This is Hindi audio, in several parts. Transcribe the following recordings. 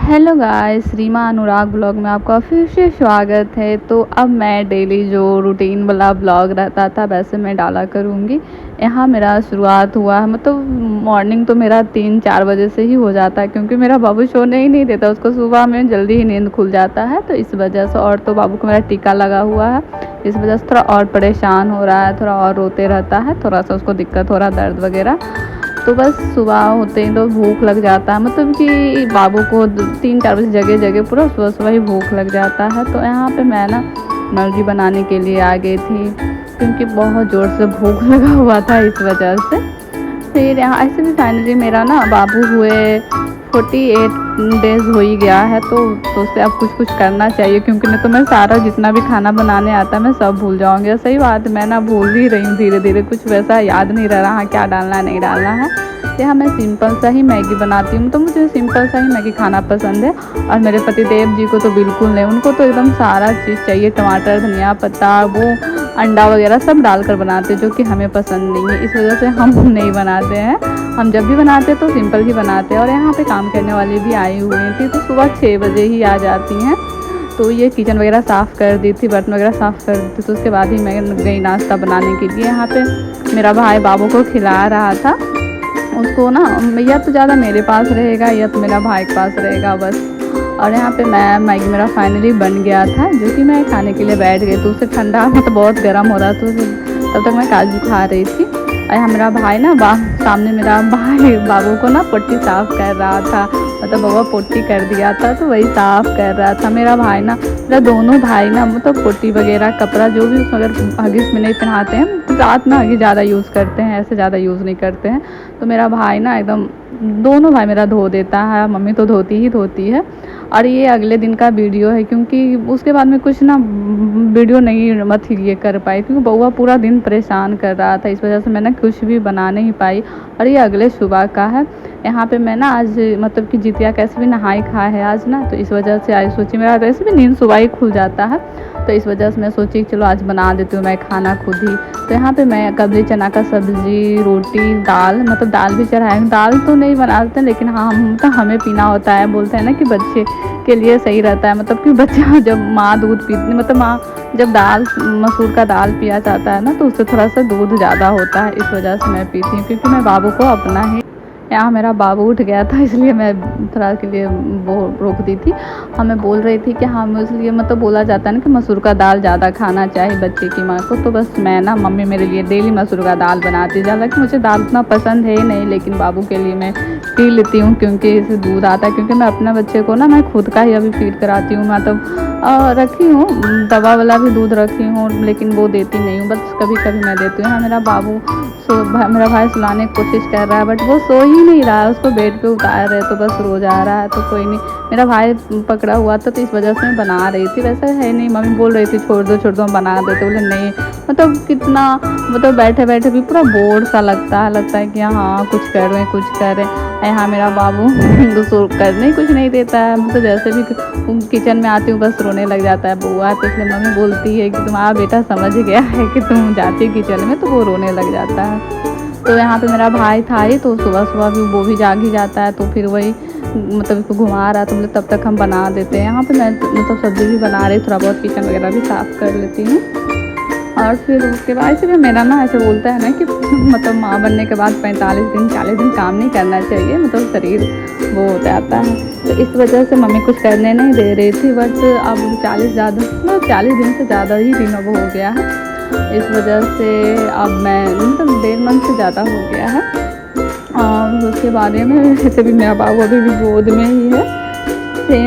हेलो गाइस, रीमा अनुराग ब्लॉग में आपका फिर से स्वागत है। तो अब मैं डेली जो रूटीन वाला ब्लॉग रहता था वैसे मैं डाला करूँगी। यहाँ मेरा शुरुआत हुआ है, मतलब मॉर्निंग तो मेरा 3-4 बजे से ही हो जाता है, क्योंकि मेरा बाबू सोने ही नहीं देता। उसको सुबह में जल्दी ही नींद खुल जाता है, तो इस वजह से। और तो बाबू को मेरा टीका लगा हुआ है, इस वजह से थोड़ा और परेशान हो रहा है, थोड़ा और रोते रहता है, थोड़ा सा उसको दिक्कत हो रहा है, दर्द वगैरह। तो बस सुबह होते ही तो भूख लग जाता है, मतलब कि बाबू को 3-4 बजे जगह जगह पूरा सुबह सुबह ही भूख लग जाता है। तो यहाँ पे मैं ना मैगी बनाने के लिए आ गई थी, क्योंकि बहुत ज़ोर से भूख लगा हुआ था, इस वजह से। फिर यहाँ ऐसे भी फाइनली मेरा ना बाबू हुए 48 डेज़ हो ही गया है, तो सोचते अब कुछ कुछ करना चाहिए, क्योंकि नहीं तो मैं सारा जितना भी खाना बनाने आता है मैं सब भूल जाऊँगी। सही बात, मैं ना भूल ही रही हूँ धीरे धीरे, कुछ वैसा याद नहीं रह रहा क्या डालना है नहीं डालना है। यहाँ मैं सिंपल सा ही मैगी बनाती हूँ, तो मुझे सिंपल सा ही मैगी खाना पसंद है। और मेरे पतिदेव जी को तो बिल्कुल नहीं, उनको तो एकदम सारा चीज़ चाहिए, टमाटर, धनिया पत्ता, वो अंडा वगैरह सब डालकर बनाते, जो कि हमें पसंद नहीं है। इस वजह से हम नहीं बनाते हैं। हम जब भी बनाते हैं तो सिंपल ही बनाते हैं। और यहाँ पे काम करने वाली भी आई हुई थी, तो सुबह 6 बजे ही आ जाती हैं। तो ये किचन वगैरह साफ़ कर दी थी, बर्तन वगैरह साफ़ कर दी थी, तो उसके बाद ही मैं गई नाश्ता बनाने के लिए। यहाँ पे मेरा भाई बाबू को खिला रहा था। उसको ना या तो ज़्यादा मेरे पास रहेगा या तो मेरा भाई के पास रहेगा, बस। और यहाँ पे मैं मैगी मेरा फाइनली बन गया था, जो कि मैं खाने के लिए बैठ गई। तो उससे ठंडा मतलब बहुत गर्म हो रहा था, तो तब तक मैं काजू खा रही थी। और यहाँ मेरा भाई ना सामने मेरा भाई बाबू को ना पट्टी साफ़ कर रहा था, मतलब बउआ पोटी कर दिया था तो वही साफ़ कर रहा था मेरा भाई ना। मेरा दोनों भाई ना मतलब पोटी वगैरह कपड़ा जो भी अगर हगिस में नहीं पहनाते हैं, रात में हगिस ज़्यादा यूज़ करते हैं, ऐसे ज़्यादा यूज़ नहीं करते हैं। तो मेरा भाई ना एकदम दोनों भाई मेरा धो देता है, मम्मी तो धोती ही धोती है। और ये अगले दिन का वीडियो है, क्योंकि उसके बाद में कुछ ना वीडियो नहीं मत ये कर पाई, क्योंकि बउआ पूरा दिन परेशान कर रहा था, इस वजह से मैंने कुछ भी बना नहीं पाई। और ये अगले सुबह का है। यहाँ पे मैं ना आज मतलब कि जितिया कैसे भी नहाई खा है आज ना, तो इस वजह से आज सोची, मेरा वैसे भी नींद सुबह ही खुल जाता है, तो इस वजह से मैं सोची चलो आज बना देती हूँ मैं खाना खुद ही। तो यहाँ पे मैं कबली चना का सब्ज़ी, रोटी, दाल, मतलब दाल भी चढ़ाए। दाल तो नहीं बनाते लेकिन हाँ हम तो हमें पीना होता है, बोलते हैं ना कि बच्चे के लिए सही रहता है, मतलब कि बच्चा जब माँ दूध पीती, मतलब माँ जब दाल मसूर का दाल पिया जाता है ना, तो उससे थोड़ा सा दूध ज़्यादा होता है, इस वजह से मैं पीती हूँ। क्योंकि मैं बाबू को अपना ही, यहाँ मेरा बाबू उठ गया था इसलिए मैं थोड़ा के लिए वो रोक दी थी। हमें बोल रही थी कि हम इसलिए, मतलब बोला जाता है ना कि मसूर का दाल ज़्यादा खाना चाहिए बच्चे की माँ को। तो बस मैं ना मम्मी मेरे लिए डेली मसूर का दाल बनाती है। हालांकि मुझे दाल उतना पसंद है ही नहीं, लेकिन बाबू के लिए मैं पी लेती हूँ, क्योंकि इसे दूध आता है। क्योंकि मैं अपने बच्चे को ना मैं खुद का ही अभी फीड कराती हूँ, मतलब रखी हूँ दवा वाला भी दूध रखी हूँ, लेकिन वो देती नहीं हूँ, बस कभी कभी मैं देती हूँ। हाँ मेरा बाबू मेरा भाई सुलाने की कोशिश कर रहा है, बट वो सो ही नहीं रहा है, उसको बेड पे उतार रहे तो बस रो जा रहा है। तो कोई नहीं, मेरा भाई पकड़ा हुआ था, तो इस वजह से मैं बना रही थी। वैसे है नहीं, मम्मी बोल रही थी छोड़ दो हम बना देते, बोले नहीं, मतलब कितना, मतलब बैठे बैठे भी पूरा बोर सा लगता है कि हाँ कुछ कर रहे हैं कुछ कर रहे हैं। यहाँ मेरा बाबू तो करने ही कुछ नहीं देता है, मतलब जैसे भी किचन में आती हूँ बस रोने लग जाता है बुआ। तो इसलिए मम्मी बोलती है कि तुम्हारा बेटा समझ गया है कि तुम जाती किचन में, तो वो रोने लग जाता है। तो यहाँ पे मेरा भाई था ही, तो सुबह सुबह भी वो भी जाग ही जाता है, तो फिर वही मतलब इसको घुमा रहा था, मतलब तब तक हम बना देते हैं। यहाँ पे मैं मतलब सब्ज़ी भी बना रही, थोड़ा बहुत किचन वगैरह भी साफ़ कर लेती हूँ। और फिर उसके बाद ऐसे भी मेरा ना ऐसे बोलता है ना कि मतलब माँ बनने के बाद 45 दिन 40 दिन काम नहीं करना चाहिए, मतलब शरीर वो हो जाता है। तो इस वजह से मम्मी कुछ करने नहीं दे रही थी, बट अब 40 ज़्यादा, मतलब 40 दिन से ज़्यादा ही दिन अब हो गया है। इस वजह से अब मैं मतलब 1.5 मंथ से ज़्यादा हो गया है। और उसके बारे में वैसे भी मेरा बाबू अभी भी गोद में ही है,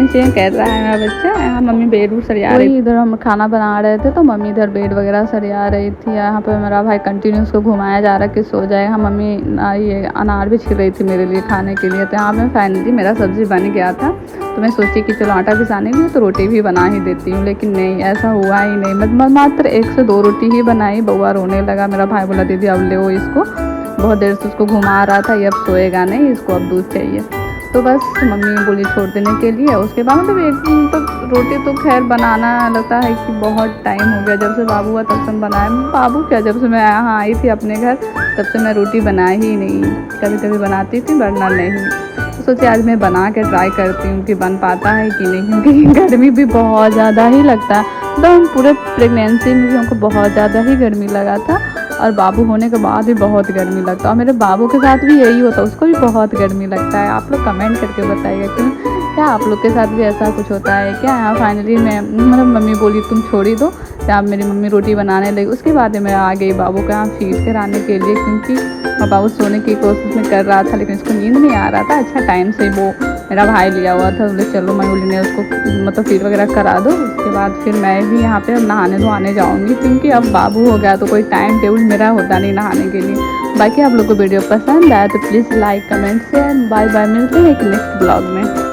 चें कर रहा है मेरा बच्चा। यहाँ मम्मी बेड वूड सरिया रही, इधर हम खाना बना रहे थे तो मम्मी इधर बेड वगैरह सरिया रही थी। यहाँ पे मेरा भाई कंटिन्यू उसको घुमाया जा रहा कि सो जाए। यहाँ मम्मी ये अनार भी छिल रही थी मेरे लिए खाने के लिए। तो यहाँ पे फाइनली मेरा सब्ज़ी बन गया था, तो मैं सोची कि चलो आटा पिसाने के लिए तो रोटी भी बना ही देती हूँ, लेकिन नहीं, ऐसा हुआ ही नहीं। मतलब मात्र 1 से 2 रोटी ही बनाई, बउआ रोने लगा। मेरा भाई बोला दीदी अब ले इसको, बहुत देर से उसको घुमा रहा था, ये अब सोएगा नहीं, इसको अब दूध चाहिए। तो बस मम्मी बोली छोड़ देने के लिए। उसके बाद मतलब रोटी तो खैर बनाना लगता है कि बहुत टाइम हो गया, जब से बाबू हुआ तब से बनाया। बाबू क्या, जब से मैं यहाँ आई थी अपने घर तब से मैं रोटी बनाई ही नहीं, कभी कभी बनाती थी वरना नहीं। सोचे आज मैं बना के ट्राई करती हूँ कि बन पाता है कि नहीं, क्योंकि गर्मी भी बहुत ज़्यादा ही लगता है। तो हम पूरे प्रेगनेंसी में भी हमको बहुत ज़्यादा ही गर्मी लगा था, और बाबू होने के बाद भी बहुत गर्मी लगता है। और मेरे बाबू के साथ भी यही होता है, उसको भी बहुत गर्मी लगता है। आप लोग कमेंट करके बताइएगा क्यों, क्या आप लोग के साथ भी ऐसा कुछ होता है क्या। यहाँ फाइनली मैं मतलब मम्मी बोली तुम छोड़ ही दो, जहाँ मेरी मम्मी रोटी बनाने लगी। उसके बाद मैं आ गई बाबू को यहाँ फीड कराने के लिए, क्योंकि बाबू सोने की कोशिश में कर रहा था लेकिन उसको नींद नहीं आ रहा था। अच्छा टाइम से वो मेरा भाई लिया हुआ था, बोले चलो मैं बोली ने उसको मतलब फीड वगैरह करा दो। उसके बाद फिर मैं भी यहाँ पे अब नहाने धोआने जाऊँगी, क्योंकि अब बाबू हो गया तो कोई टाइम टेबल मेरा होता नहीं नहाने के लिए। बाकी आप लोग को वीडियो पसंद आया तो please like comment share. Bye bye, मिलते हैं एक नेक्स्ट ब्लॉग में।